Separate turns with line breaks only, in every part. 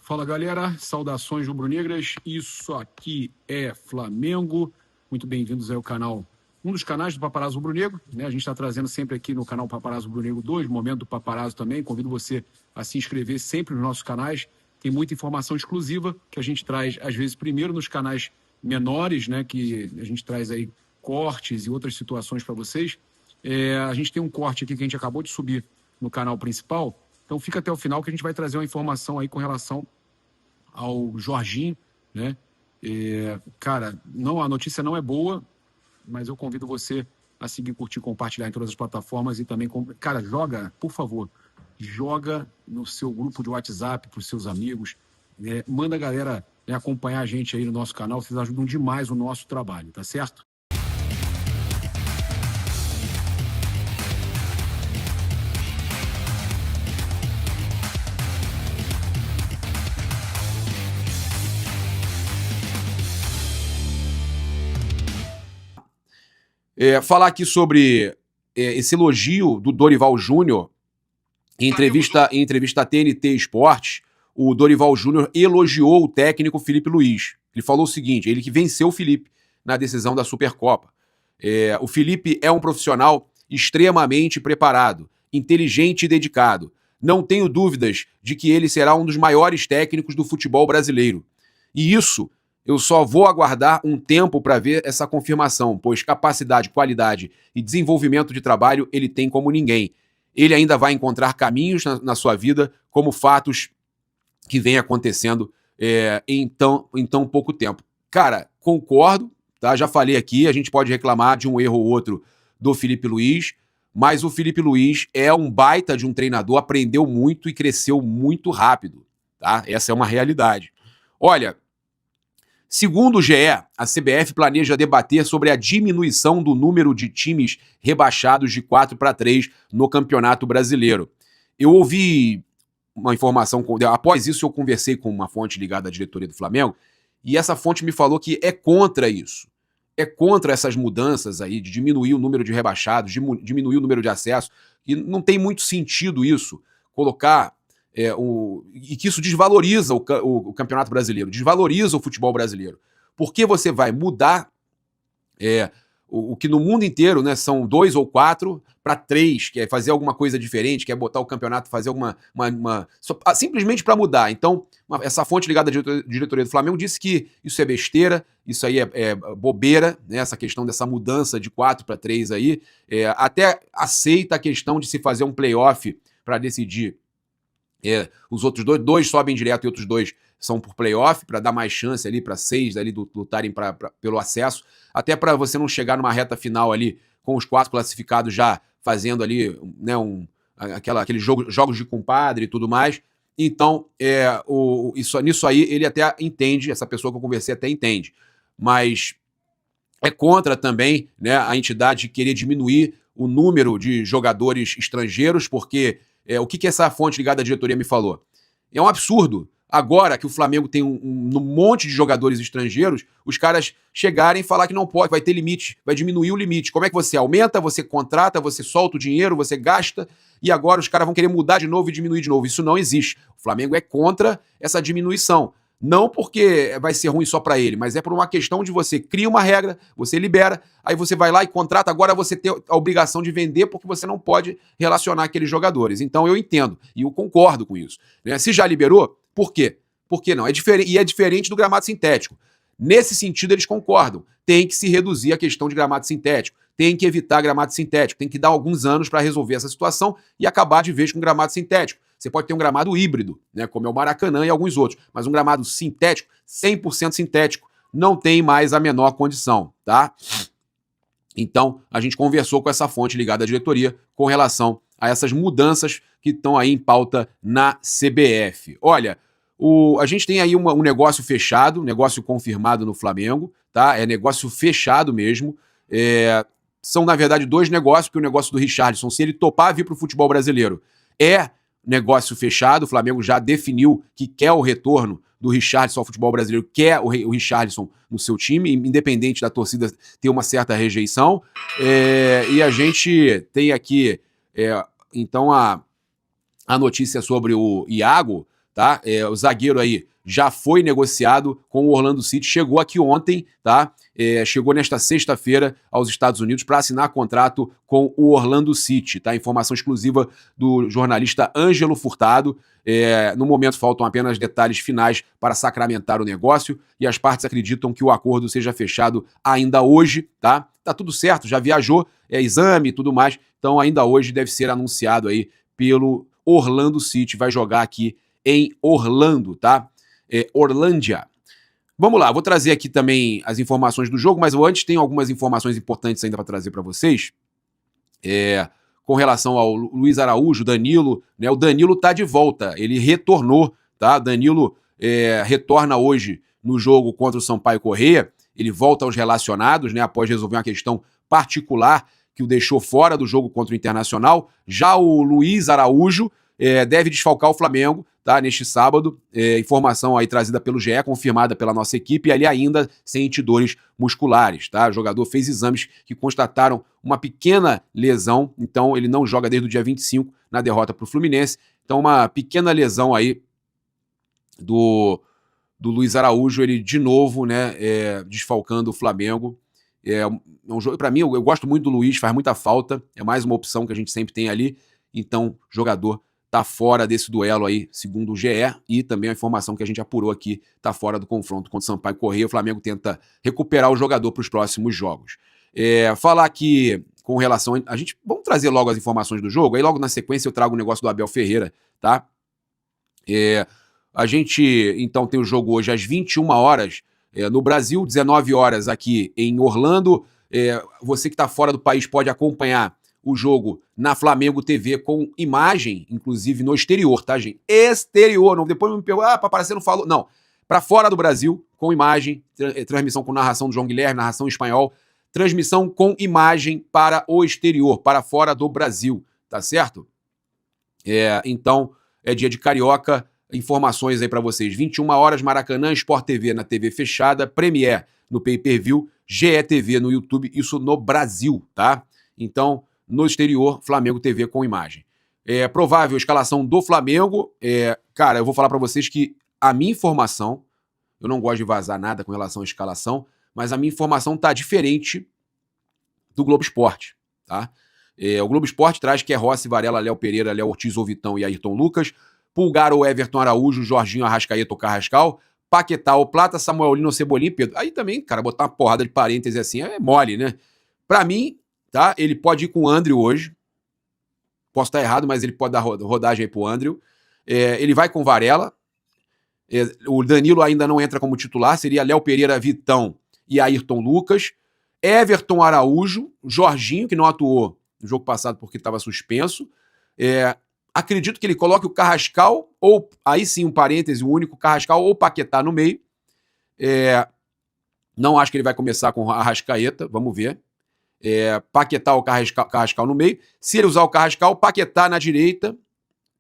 Fala galera, saudações rubro-negras, isso aqui é Flamengo, muito bem-vindos ao canal, um dos canais do Paparazzo Rubro-Negro, né? A gente está trazendo sempre aqui no canal Paparazzo Rubro-Negro 2, momento do Paparazzo também, convido você a se inscrever sempre nos nossos canais, tem muita informação exclusiva que a gente traz às vezes primeiro nos canais menores, né? Que a gente traz aí cortes e outras situações para vocês. A gente tem um corte aqui que a gente acabou de subir no canal principal, então fica até o final que a gente vai trazer uma informação aí com relação ao Jorginho, né? Cara, não, a notícia não é boa, mas eu convido você a seguir, curtir, compartilhar em todas as plataformas e também, cara, joga, por favor, joga no seu grupo de WhatsApp para os seus amigos, manda a galera, né, acompanhar a gente aí no nosso canal, vocês ajudam demais o nosso trabalho, tá certo?
Falar aqui sobre esse elogio do Dorival Júnior em entrevista à TNT Esportes. O Dorival Júnior elogiou o técnico Felipe Luiz. Ele falou o seguinte, ele que venceu o Felipe na decisão da Supercopa. O Felipe é um profissional extremamente preparado, inteligente e dedicado. Não tenho dúvidas de que ele será um dos maiores técnicos do futebol brasileiro. E isso eu só vou aguardar um tempo para ver essa confirmação, pois capacidade, qualidade e desenvolvimento de trabalho ele tem como ninguém. Ele ainda vai encontrar caminhos na sua vida, como fatos que vêm acontecendo em tão pouco tempo. Cara, concordo, tá? Já falei aqui, a gente pode reclamar de um erro ou outro do Felipe Luiz, mas o Felipe Luiz é um baita de um treinador, aprendeu muito e cresceu muito rápido, tá? Essa é uma realidade. Olha, segundo o GE, a CBF planeja debater sobre a diminuição do número de times rebaixados de 4 para 3 no Campeonato Brasileiro. Eu ouvi uma informação, após isso eu conversei com uma fonte ligada à diretoria do Flamengo, e essa fonte me falou que é contra isso. É contra essas mudanças aí, de diminuir o número de rebaixados, diminuir o número de acesso, e não tem muito sentido isso, colocar... e que isso desvaloriza o Campeonato Brasileiro, desvaloriza o futebol brasileiro. Porque você vai mudar o que no mundo inteiro, né, são 2 ou 4 para 3, que é fazer alguma coisa diferente, que é botar o campeonato, fazer simplesmente para mudar. Então, essa fonte ligada à diretoria do Flamengo disse que isso é besteira, isso aí é bobeira, né, essa questão dessa mudança de 4 para 3 aí. Até aceita a questão de se fazer um play-off para decidir. Os outros dois sobem direto e outros 2 são por playoff, para dar mais chance ali para 6 ali lutarem pelo acesso, até para você não chegar numa reta final ali com os 4 classificados já fazendo ali, né, aqueles jogos de compadre e tudo mais. Então, nisso aí ele até entende, essa pessoa que eu conversei até entende, mas é contra também, né, a entidade querer diminuir o número de jogadores estrangeiros, porque o que essa fonte ligada à diretoria me falou? É um absurdo. Agora que o Flamengo tem um monte de jogadores estrangeiros, os caras chegarem e falar que não pode, vai ter limite, vai diminuir o limite. Como é que você aumenta, você contrata, você solta o dinheiro, você gasta, e agora os caras vão querer mudar de novo e diminuir de novo. Isso não existe. O Flamengo é contra essa diminuição. Não porque vai ser ruim só para ele, mas é por uma questão de você cria uma regra, você libera, aí você vai lá e contrata, agora você tem a obrigação de vender porque você não pode relacionar aqueles jogadores. Então eu entendo e eu concordo com isso. Se já liberou, por quê? Por que não? É diferente do gramado sintético. Nesse sentido eles concordam. Tem que se reduzir a questão de gramado sintético, tem que evitar gramado sintético, tem que dar alguns anos para resolver essa situação e acabar de vez com gramado sintético. Você pode ter um gramado híbrido, né, como é o Maracanã e alguns outros, mas um gramado sintético, 100% sintético, não tem mais a menor condição, tá? Então, a gente conversou com essa fonte ligada à diretoria com relação a essas mudanças que estão aí em pauta na CBF. Olha, a gente tem aí um negócio fechado, negócio confirmado no Flamengo, tá? É negócio fechado mesmo. São, na verdade, 2 negócios, porque o negócio do Richarlison, se ele topar vir para o futebol brasileiro, é negócio fechado. O Flamengo já definiu que quer o retorno do Richarlison ao futebol brasileiro, quer o Richarlison no seu time, independente da torcida ter uma certa rejeição. E a gente tem aqui, então, a notícia sobre o Iago, tá? O zagueiro aí já foi negociado com o Orlando City, chegou aqui ontem, tá? Chegou nesta sexta-feira aos Estados Unidos para assinar contrato com o Orlando City, tá? Informação exclusiva do jornalista Ângelo Furtado. No momento faltam apenas detalhes finais para sacramentar o negócio e as partes acreditam que o acordo seja fechado ainda hoje, tá? Tá tudo certo, já viajou, exame e tudo mais, então ainda hoje deve ser anunciado aí pelo Orlando City, vai jogar aqui em Orlando, tá? Orlândia. Vamos lá, vou trazer aqui também as informações do jogo, mas eu antes tenho algumas informações importantes ainda para trazer para vocês. Com relação ao Luiz Araújo, Danilo, né? O Danilo tá de volta, ele retornou, tá? Danilo retorna hoje no jogo contra o Sampaio Corrêa, ele volta aos relacionados, né? Após resolver uma questão particular que o deixou fora do jogo contra o Internacional. Já o Luiz Araújo deve desfalcar o Flamengo, tá? Neste sábado. Informação aí trazida pelo GE, confirmada pela nossa equipe, e ali ainda sente dores musculares, tá? O jogador fez exames que constataram uma pequena lesão, então ele não joga desde o dia 25 na derrota para o Fluminense. Então uma pequena lesão aí do Luiz Araújo, ele de novo, né, desfalcando o Flamengo. Um jogo, para mim, eu gosto muito do Luiz, faz muita falta, é mais uma opção que a gente sempre tem ali, então o jogador tá fora desse duelo aí, segundo o GE, e também a informação que a gente apurou aqui, tá fora do confronto contra o Sampaio Corrêa. O Flamengo tenta recuperar o jogador para os próximos jogos. Falar aqui com relação vamos trazer logo as informações do jogo, aí logo na sequência eu trago o negócio do Abel Ferreira, tá? A gente, então, tem o jogo hoje às 21 horas no Brasil, 19 horas aqui em Orlando. Você que está fora do país pode acompanhar o jogo na Flamengo TV com imagem, inclusive no exterior, tá, gente? Exterior, não, depois me perguntam, Paparazzi não falou. Não, para fora do Brasil, com imagem, transmissão com narração do João Guilherme, narração em espanhol, transmissão com imagem para o exterior, para fora do Brasil, tá certo? Então, é dia de Carioca. Informações aí para vocês. 21 horas, Maracanã, Sport TV na TV fechada, Premiere no pay-per-view, GETV no YouTube, isso no Brasil, tá? Então, no exterior, Flamengo TV com imagem. Provável escalação do Flamengo. Cara, eu vou falar para vocês que a minha informação, eu não gosto de vazar nada com relação à escalação, mas a minha informação tá diferente do Globo Esporte, tá? O Globo Esporte traz que é Rossi, Varela, Léo Pereira, Léo Ortiz, Ovitão e Ayrton Lucas. Pulgar ou Everton Araújo, Jorginho, Arrascaeta ou Carrascal, Paquetá ou Plata, Samuel Lino ou Cebolinha e Pedro. Aí também, cara, botar uma porrada de parêntese assim é mole, né? Pra mim, tá? Ele pode ir com o André hoje. Posso estar errado, mas ele pode dar rodagem aí pro André. Ele vai com Varela. O Danilo ainda não entra como titular, seria Léo Pereira, Vitão e Ayrton Lucas. Everton Araújo, Jorginho, que não atuou no jogo passado porque estava suspenso. Acredito que ele coloque o Carrascal, ou aí sim um parêntese, o único Carrascal ou Paquetá no meio. Não acho que ele vai começar com a Arrascaeta, vamos ver. Paquetá ou Carrascal no meio. Se ele usar o Carrascal, Paquetá na direita,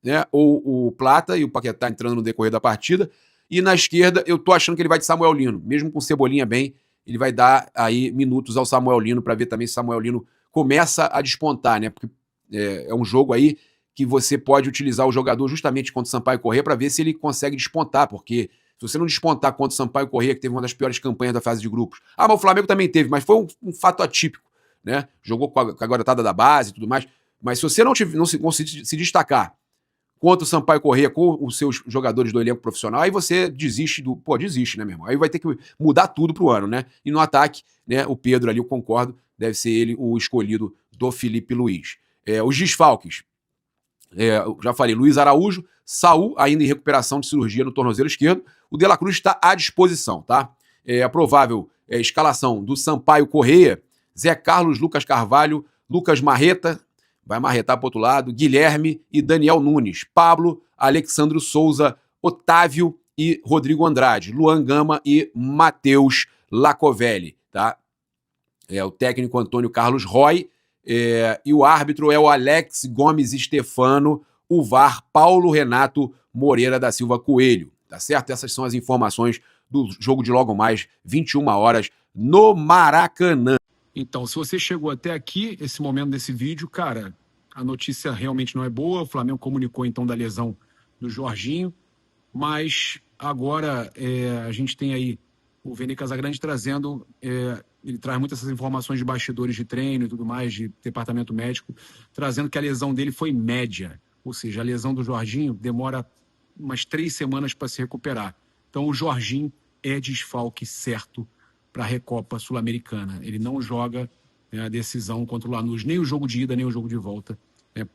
né, ou o Plata, e o Paquetá entrando no decorrer da partida. E na esquerda, eu tô achando que ele vai de Samuel Lino, mesmo com Cebolinha bem, ele vai dar aí minutos ao Samuel Lino para ver também se Samuel Lino começa a despontar, né? Porque é um jogo aí que você pode utilizar o jogador justamente contra o Sampaio Corrêa para ver se ele consegue despontar, porque se você não despontar contra o Sampaio Corrêa, que teve uma das piores campanhas da fase de grupos, mas o Flamengo também teve, mas foi um fato atípico, né? Jogou com a garotada da base e tudo mais, mas se você não conseguir se destacar contra o Sampaio Corrêa com os seus jogadores do elenco profissional, aí você desiste desiste, né, meu irmão? Aí vai ter que mudar tudo pro ano, né? E no ataque, né, o Pedro ali, eu concordo, deve ser ele o escolhido do Felipe Luiz. Os desfalques, já falei, Luiz Araújo, Saul, ainda em recuperação de cirurgia no tornozelo esquerdo. O De La Cruz está à disposição, tá? A provável escalação do Sampaio Corrêa, Zé Carlos, Lucas Carvalho, Lucas Marreta, vai marretar para o outro lado, Guilherme e Daniel Nunes, Pablo, Alexandro Souza, Otávio e Rodrigo Andrade, Luan Gama e Matheus Lacovelli, tá? O técnico Antônio Carlos Roy, e o árbitro é o Alex Gomes Stefano, o VAR Paulo Renato Moreira da Silva Coelho, tá certo? Essas são as informações do jogo de logo mais 21 horas no Maracanã.
Então, se você chegou até aqui, esse momento desse vídeo, cara, a notícia realmente não é boa. O Flamengo comunicou então da lesão do Jorginho. mas agora a gente tem aí o Vene Casagrande trazendo, ele traz muitas essas informações de bastidores de treino e tudo mais, de departamento médico, trazendo que a lesão dele foi média, ou seja, a lesão do Jorginho demora umas 3 semanas para se recuperar. Então o Jorginho é desfalque certo para a Recopa Sul-Americana. Ele não joga a decisão contra o Lanús, nem o jogo de ida, nem o jogo de volta.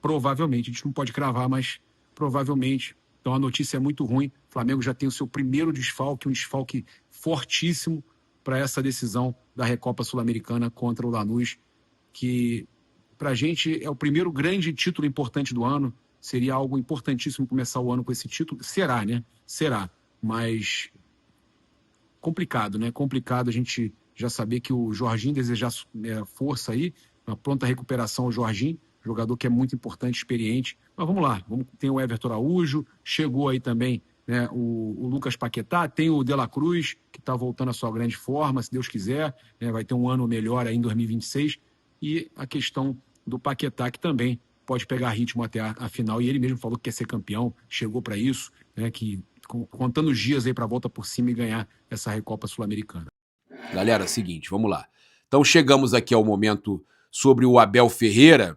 Provavelmente, a gente não pode cravar, mas provavelmente. Então a notícia é muito ruim. O Flamengo já tem o seu primeiro desfalque, um desfalque fortíssimo para essa decisão da Recopa Sul-Americana contra o Lanús, que para a gente é o primeiro grande título importante do ano. Seria algo importantíssimo começar o ano com esse título. Será, né? Será. Mas complicado, né? Complicado a gente já saber que o Jorginho desejar força aí, uma pronta recuperação ao Jorginho, jogador que é muito importante, experiente. Mas vamos lá, tem o Everton Araújo, chegou aí também, né, o Lucas Paquetá, tem o De La Cruz, que está voltando à sua grande forma, se Deus quiser, né, vai ter um ano melhor aí em 2026, e a questão do Paquetá, que também pode pegar ritmo até a final, e ele mesmo falou que quer ser campeão, chegou para isso, né, que contando os dias aí para a volta por cima e ganhar essa Recopa Sul-Americana.
Galera, seguinte, vamos lá. Então chegamos aqui ao momento sobre o Abel Ferreira.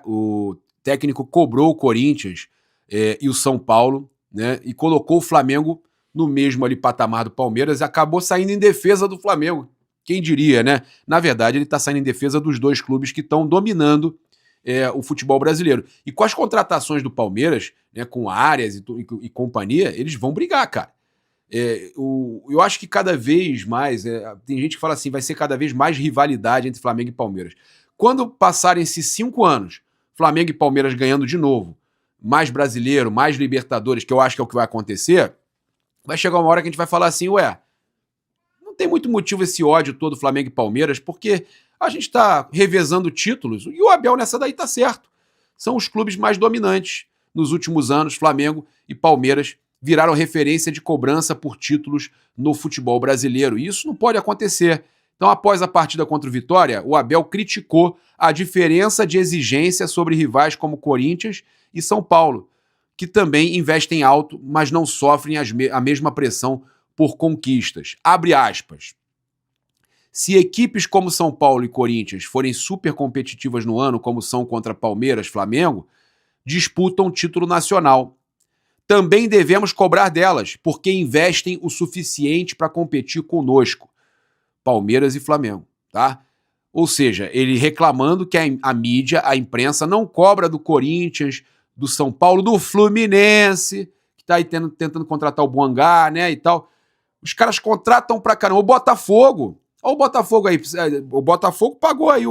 O técnico cobrou o Corinthians e o São Paulo, né, e colocou o Flamengo no mesmo ali patamar do Palmeiras e acabou saindo em defesa do Flamengo. Quem diria, né? Na verdade, ele está saindo em defesa dos dois clubes que estão dominando o futebol brasileiro. E com as contratações do Palmeiras, né, com Arias e companhia, eles vão brigar, cara. Eu acho que cada vez mais, tem gente que fala assim, vai ser cada vez mais rivalidade entre Flamengo e Palmeiras. Quando passarem esses 5 anos, Flamengo e Palmeiras ganhando de novo, mais brasileiro, mais Libertadores, que eu acho que é o que vai acontecer, vai chegar uma hora que a gente vai falar assim, não tem muito motivo esse ódio todo Flamengo e Palmeiras, porque a gente está revezando títulos, e o Abel nessa daí tá certo. São os clubes mais dominantes nos últimos anos, Flamengo e Palmeiras viraram referência de cobrança por títulos no futebol brasileiro, e isso não pode acontecer. Então, após a partida contra o Vitória, o Abel criticou a diferença de exigência sobre rivais como Corinthians e São Paulo, que também investem alto, mas não sofrem a mesma pressão por conquistas. Abre aspas. Se equipes como São Paulo e Corinthians forem super competitivas no ano, como são contra Palmeiras, Flamengo, disputam título nacional. Também devemos cobrar delas, porque investem o suficiente para competir conosco. Palmeiras e Flamengo, tá? Ou seja, ele reclamando que a mídia, a imprensa, não cobra do Corinthians, do São Paulo, do Fluminense, que tá aí tentando contratar o Boangá, né, e tal. Os caras contratam pra caramba. O Botafogo, olha o Botafogo aí, o Botafogo pagou aí,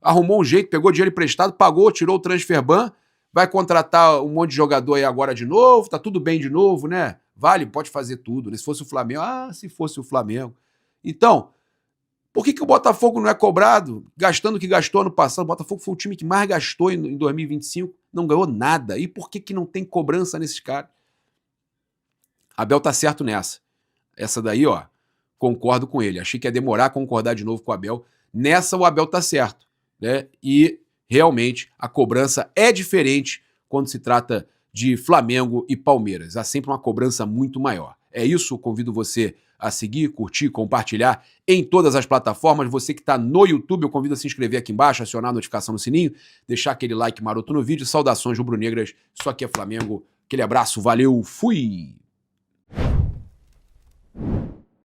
arrumou um jeito, pegou dinheiro emprestado, pagou, tirou o transfer ban, vai contratar um monte de jogador aí agora de novo, tá tudo bem de novo, né? Vale, pode fazer tudo, né? Se fosse o Flamengo, se fosse o Flamengo. Então, por que o Botafogo não é cobrado, gastando o que gastou ano passado? O Botafogo foi o time que mais gastou em 2025, não ganhou nada. E por que não tem cobrança nesses caras? Abel tá certo nessa. Essa daí, concordo com ele. Achei que ia demorar a concordar de novo com o Abel. Nessa, o Abel tá certo, né? E realmente a cobrança é diferente quando se trata de Flamengo e Palmeiras. Há sempre uma cobrança muito maior. É isso, convido você a seguir, curtir, compartilhar em todas as plataformas. Você que está no YouTube, eu convido a se inscrever aqui embaixo, acionar a notificação no sininho, deixar aquele like maroto no vídeo. Saudações rubro-negras, isso aqui é Flamengo. Aquele abraço, valeu, fui!